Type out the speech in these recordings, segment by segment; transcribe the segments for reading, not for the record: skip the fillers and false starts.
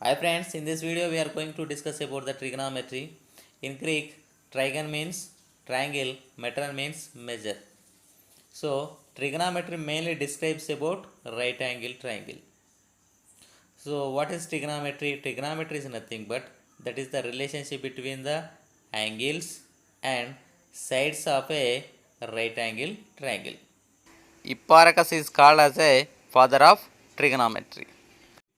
Hi friends, in this video we are going to discuss about the trigonometry. In Greek, trigon means triangle, metron means measure. So, trigonometry mainly describes about right angle triangle. So, what is trigonometry? Trigonometry is nothing but that is the relationship between the angles and sides of a right angle triangle. Hipparchus is called as a father of trigonometry.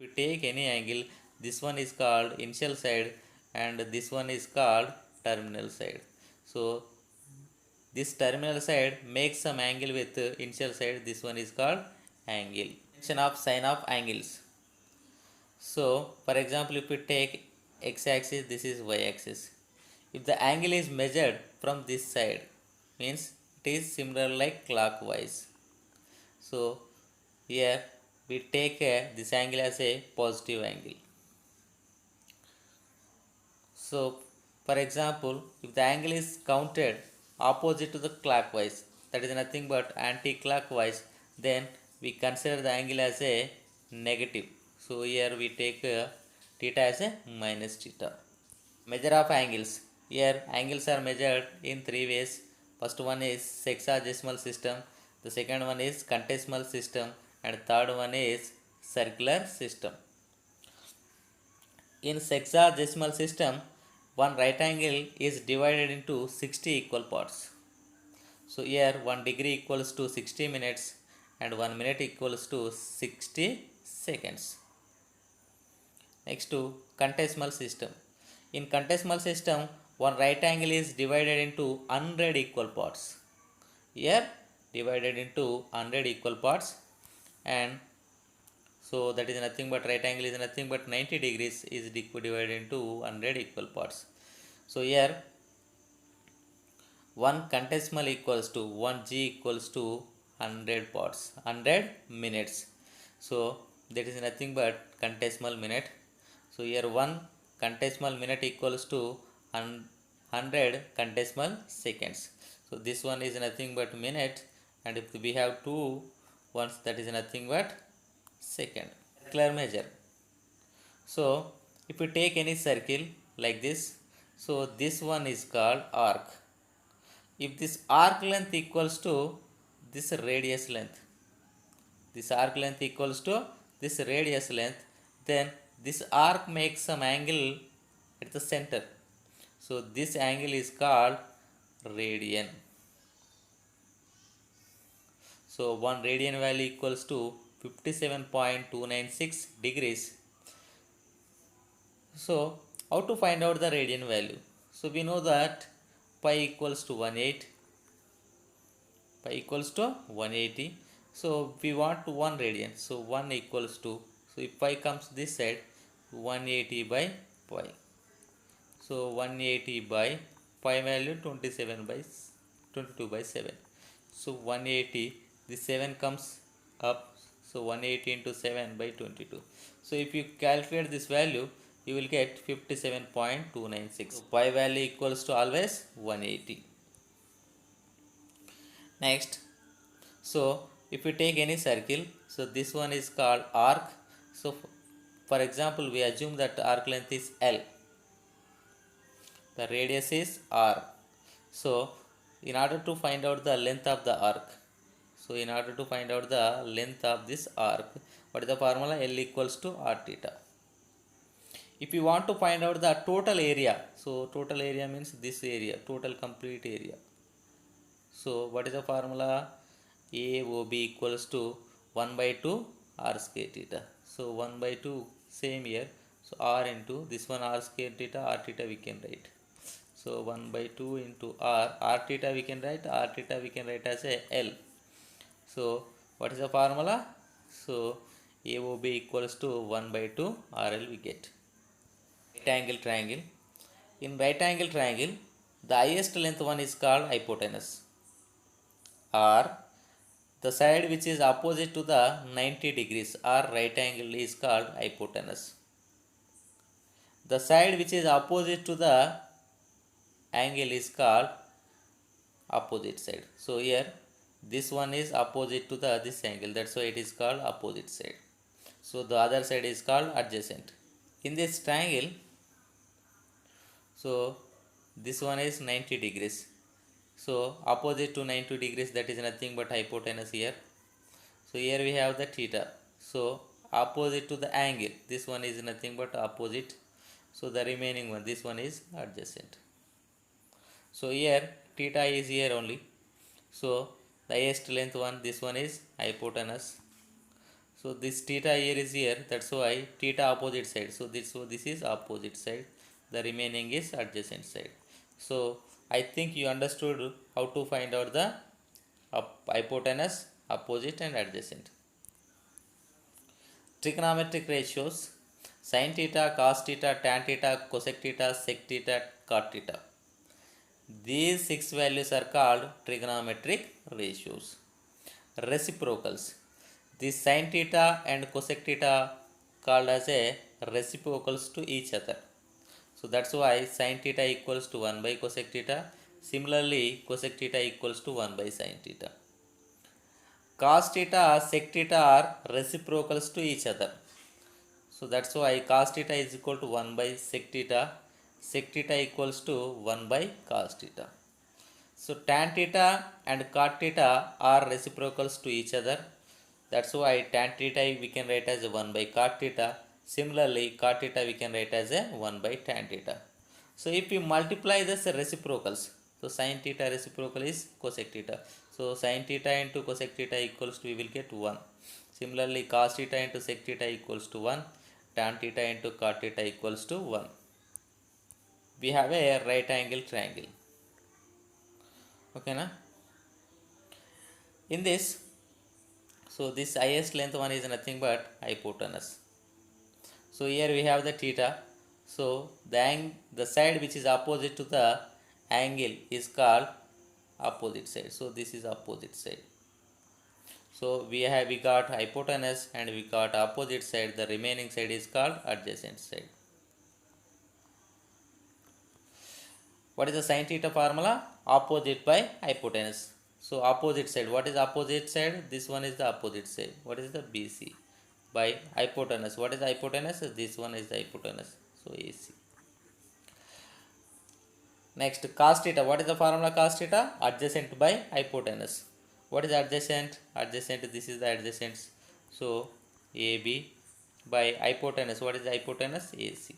If you take any angle, this one is called initial side and this one is called terminal side. So this terminal side makes some angle with initial side. This one is called angle. Mention of sign of angles. So for example, if you take x-axis, this is y-axis. If the angle is measured from this side, means it is similar like clockwise. So here we take this angle as a positive angle. So, for example, if the angle is counted opposite to the clockwise, that is nothing but anti-clockwise, then we consider the angle as a negative. So, here we take theta as a minus theta. Measure of angles. Here, angles are measured in three ways. First one is sexagesimal system, the second one is centesimal system, and third one is circular system. In sexagesimal system, one right angle is divided into 60 equal parts. So here 1 degree equals to 60 minutes and 1 minute equals to 60 seconds. Next to centesimal system. In centesimal system, one right angle is divided into 100 equal parts. Here divided into 100 equal parts, and so that is nothing but right angle is nothing but 90 degrees is divided into 100 equal parts. So here 1 centesimal equals to 1 g equals to 100 parts, 100 minutes. So that is nothing but centesimal minute. So here 1 centesimal minute equals to 100 centesimal seconds. So this one is nothing but minute, and if we have two ones, that is nothing but second. Circular measure. So if you take any circle like this, so this one is called arc. If this arc length equals to this radius length, this arc length equals to this radius length, then this arc makes some angle at the center. So this angle is called radian. So 1 radian value equals to 57.296 degrees. So how to find out the radian value? So we know that pi equals to 1/8, pi equals to 180. So we want 1 radian, so 1 equals to, so if pi comes this side, 180 by pi. So 180 by pi value 27 by 22 by 7. So 180, this 7 comes up, so 180 into 7 by 22. So if you calculate this value, you will get 57.296. So pi value equals to always 180. Next, so if you take any circle, so this one is called arc. So for example, we assume that arc length is L, the radius is R. So in order to find out the length of the arc, so in order to find out the length of this arc, what is the formula? L equals to R theta. If you want to find out the total area, so total area means this area, total complete area. So what is the formula? AOB equals to 1 by 2 r square theta. So 1 by 2 same here. So r into this one r square theta, r theta we can write. So 1 by 2 into r theta we can write, r theta we can write as a L. So what is the formula? So AOB equals to 1 by 2 RL we get. Right angle triangle. In right angle triangle, the highest length one is called hypotenuse, or the side which is opposite to the 90 degrees or right angle is called hypotenuse. The side which is opposite to the angle is called opposite side. So here this one is opposite to the this angle, that's why it is called opposite side. So the other side is called adjacent. In this triangle, so this one is 90 degrees. So opposite to 90 degrees, that is nothing but hypotenuse here. So here we have the theta. So opposite to the angle, this one is nothing but opposite. So the remaining one, this one is adjacent. So here theta is here only. So the highest length one, this one is hypotenuse. So this theta here is here, that's why theta opposite side. So this is opposite side. The remaining is adjacent side. So I think you understood how to find out the hypotenuse, opposite and adjacent. Trigonometric ratios: sin theta, cos theta, tan theta, cosec theta, sec theta, cot theta. These six values are called trigonometric ratios. Reciprocals: the sin theta and cosec theta called as a reciprocals to each other. So that's why sin theta equals to 1 by cosec theta. Similarly, cosec theta equals to 1 by sin theta. Cos theta, sec theta are reciprocals to each other. So that's why cos theta is equal to 1 by sec theta. Sec theta equals to 1 by cos theta. So tan theta and cot theta are reciprocals to each other. That's why tan theta we can write as 1 by cot theta. Similarly, cot theta we can write as a 1 by tan theta. So if you multiply this reciprocals, so sin theta reciprocal is cosec theta. So sin theta into cosec theta equals to, we will get 1. Similarly, cos theta into sec theta equals to 1. Tan theta into cot theta equals to 1. We have a right angle triangle. Okay, na? In this, so this highest length one is nothing but hypotenuse. So here we have the theta. So the side which is opposite to the angle is called opposite side. So this is opposite side. So we got hypotenuse and we got opposite side. The remaining side is called adjacent side. What is the sin theta formula? Opposite by hypotenuse. So opposite side. What is opposite side? This one is the opposite side. What is the BC? By hypotenuse. What is the hypotenuse? This one is the hypotenuse. So AC. Next, cos theta. What is the formula cos theta? Adjacent by hypotenuse. What is adjacent? Adjacent, this is the adjacent. So AB by hypotenuse. What is the hypotenuse? AC.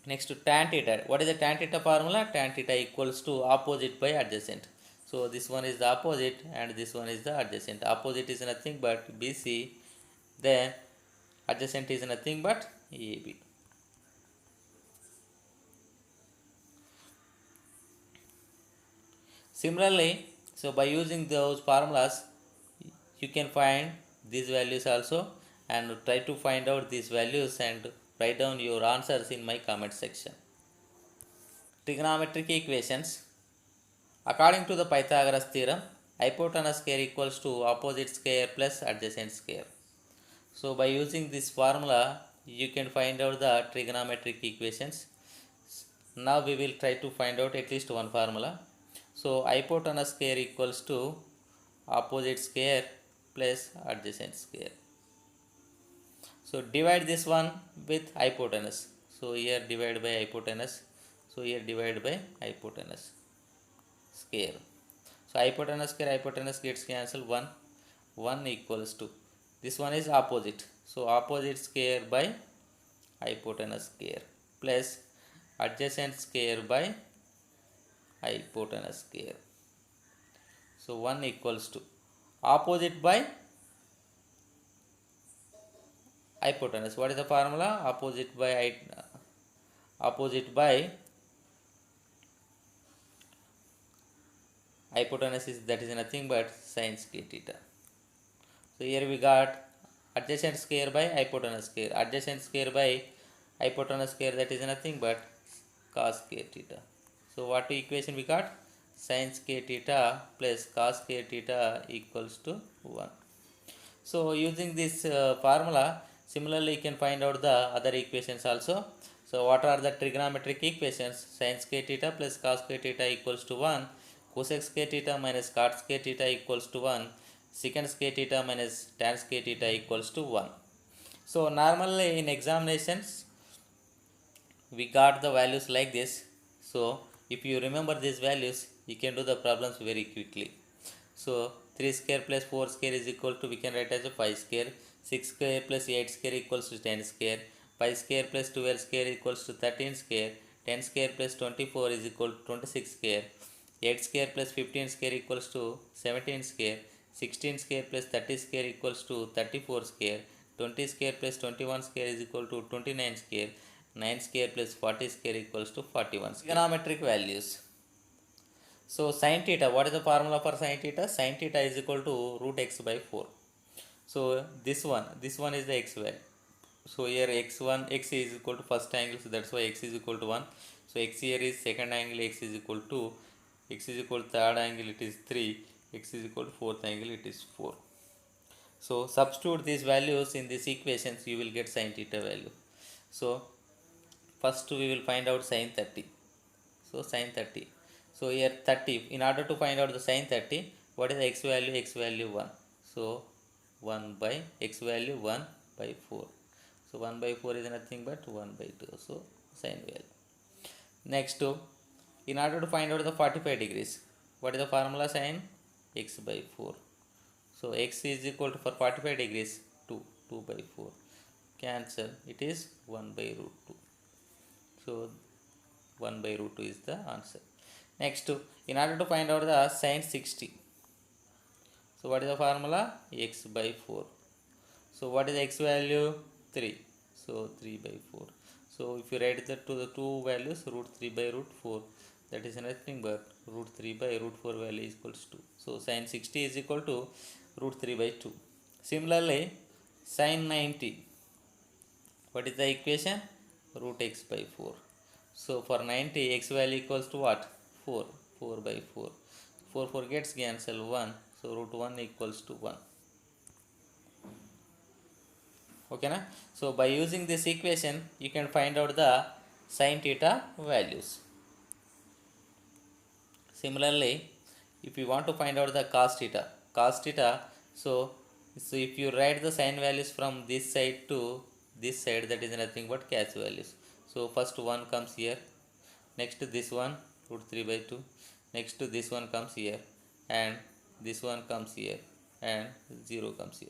Next, tan theta. What is the tan theta formula? Tan theta equals to opposite by adjacent. So this one is the opposite and this one is the adjacent. Opposite is nothing but BC. Then adjacent is nothing but AB. Similarly, so by using those formulas, you can find these values also, and try to find out these values and write down your answers in my comment section. Trigonometric equations. According to the Pythagoras theorem, hypotenuse square equals to opposite square plus adjacent square. So by using this formula, you can find out the trigonometric equations. Now we will try to find out at least one formula. So hypotenuse square equals to opposite square plus adjacent square. So divide this one with hypotenuse. So here divide by hypotenuse. So here divide by hypotenuse square. So hypotenuse gets cancelled. 1 equals to, this one is opposite. So opposite square by hypotenuse square plus adjacent square by hypotenuse square. So 1 equals to opposite by hypotenuse. What is the formula? Opposite by hypotenuse is, that is nothing but sin square theta. So here we got adjacent square by hypotenuse square. Adjacent square by hypotenuse square, that is nothing but cos square theta. So what equation we got? Sin square theta plus cos square theta equals to 1. So using this formula, similarly you can find out the other equations also. So what are the trigonometric equations? Sin square theta plus cos square theta equals to 1. Cosec square theta minus cot square theta equals to 1. Secant square theta minus tan square theta equals to 1. So normally in examinations we got the values like this. So if you remember these values, you can do the problems very quickly. So 3 square plus 4 square is equal to, we can write as a 5 square. 6 square plus 8 square equals to 10 square. 5 square plus 12 square equals to 13 square. 10 square plus 24 is equal to 26 square. 8 square plus 15 square equals to 17 square. 16 square plus 30 square equals to 34 square. 20 square plus 21 square is equal to 29 square. 9 square plus 40 square equals to 41 square. Trigonometric values. So sin theta, what is the formula for sin theta? Sin theta is equal to root x by 4. So this one is the x value. So here x1, x is equal to first angle, so that's why x is equal to 1. So x here is second angle, x is equal to 2. X is equal to third angle, it is 3. X is equal to fourth angle, it is 4. So substitute these values in these equations, you will get sin theta value. So first we will find out sin 30. So sin 30. So here 30, in order to find out the sin 30, what is the x value? X value 1. So 1 by x value 1 by 4. So 1 by 4 is nothing but 1 by 2. So sin value. Next, in order to find out the 45 degrees, what is the formula? Sin x by 4. So x is equal to, for 45 degrees, 2 by 4. Cancel, it is 1 by root 2. So 1 by root 2 is the answer. Next, in order to find out the sin 60, so what is the formula? X by 4. So what is the x value? 3. So 3 by 4. So if you write that to the two values, root 3 by root 4, that is nothing but root 3 by root 4 value is equals to 2. So sin 60 is equal to root 3 by 2. Similarly, sin 90, what is the equation? Root x by 4. So for 90, x value equals to what? 4. 4 by 4. 4 gets cancel 1. So root 1 equals to 1. Okay na? So by using this equation, you can find out the sin theta values. Similarly, if you want to find out the cos theta, so if you write the sin values from this side to this side, that is nothing but cash values. So first 1 comes here, next to this one, root 3 by 2, next to this one comes here, and this one comes here, and 0 comes here.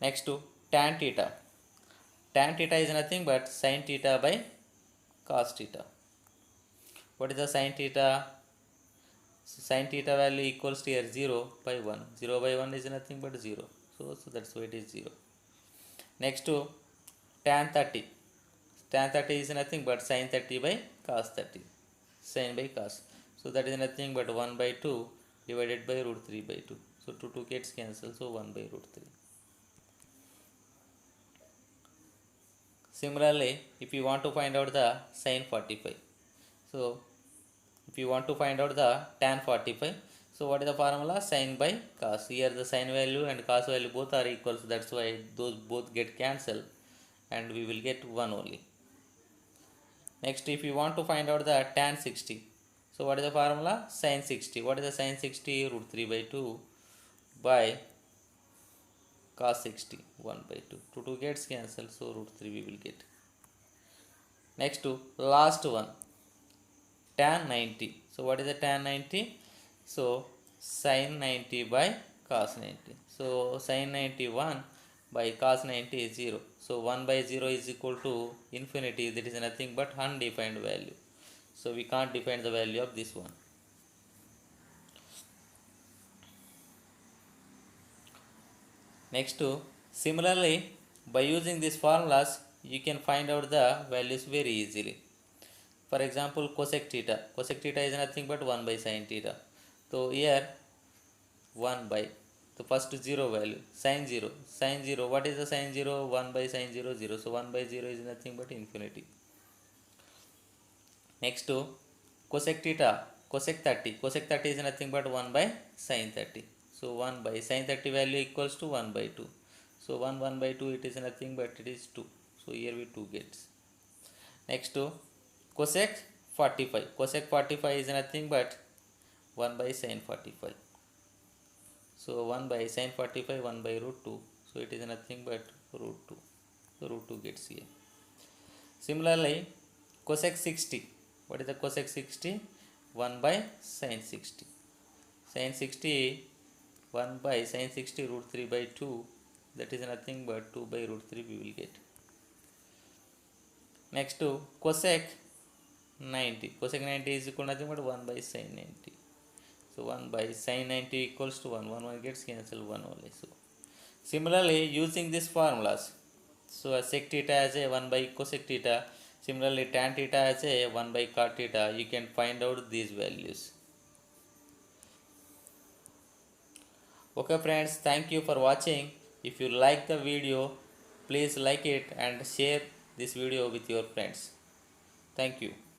Next to tan theta. Tan theta is nothing but sin theta by cos theta. What is the sin theta? So sin theta value equals to here 0 by 1. 0 by 1 is nothing but 0. So that's why it is 0. Next to tan 30. Tan 30 is nothing but sin 30 by cos 30. Sin by cos. So that is nothing but 1 by 2 divided by root 3 by 2. So 2 gets cancelled. So 1 by root 3. Similarly, if you want to find out the sin 45. So if you want to find out the tan 45, so what is the formula? Sin by cos. Here the sin value and cos value both are equal, so that's why those both get cancelled and we will get 1 only. Next, if you want to find out the tan 60, so what is the formula? Sin 60. What is the sin 60? Root 3 by 2 by cos 60, 1 by 2. 2 gets cancelled, so root 3 we will get. Next to last one, tan 90. So what is the tan 90? So sin 90 by cos 90. So sin 91 by cos 90 is 0. So 1 by 0 is equal to infinity. That is nothing but undefined value. So we can't define the value of this one. Next, similarly, by using these formulas, you can find out the values very easily. For example, cosec theta. Cosec theta is nothing but 1 by sin theta. So here 1 by the first 0 value, sin 0. Sin 0, what is the sin 0? 1 by sin 0, 0. So 1 by 0 is nothing but infinity. Next, cosec theta, cosec 30. Cosec 30 is nothing but 1 by sin 30. So 1 by sin 30 value equals to 1 by 2. So 1 by 2, it is nothing but it is 2. So here we 2 gets. Next, cosec 45. Cosec 45 is nothing but 1 by sin 45. So 1 by sin 45, 1 by root 2. So it is nothing but root 2. So root 2 gets here. Similarly, cosec 60. What is the cosec 60? 1 by sin 60. Sin 60, 1 by sin 60 root 3 by 2. That is nothing but 2 by root 3 we will get. Next to cosec 90. Cosec 90 is equal to nothing but 1 by sin 90. So 1 by sin 90 equals to 1. 1 gets cancelled, 1 only. So similarly, using these formulas, so sec theta as a 1 by cosec theta, similarly tan theta as a 1 by cot theta, you can find out these values. Okay friends, thank you for watching. If you like the video, please like it and share this video with your friends. Thank you.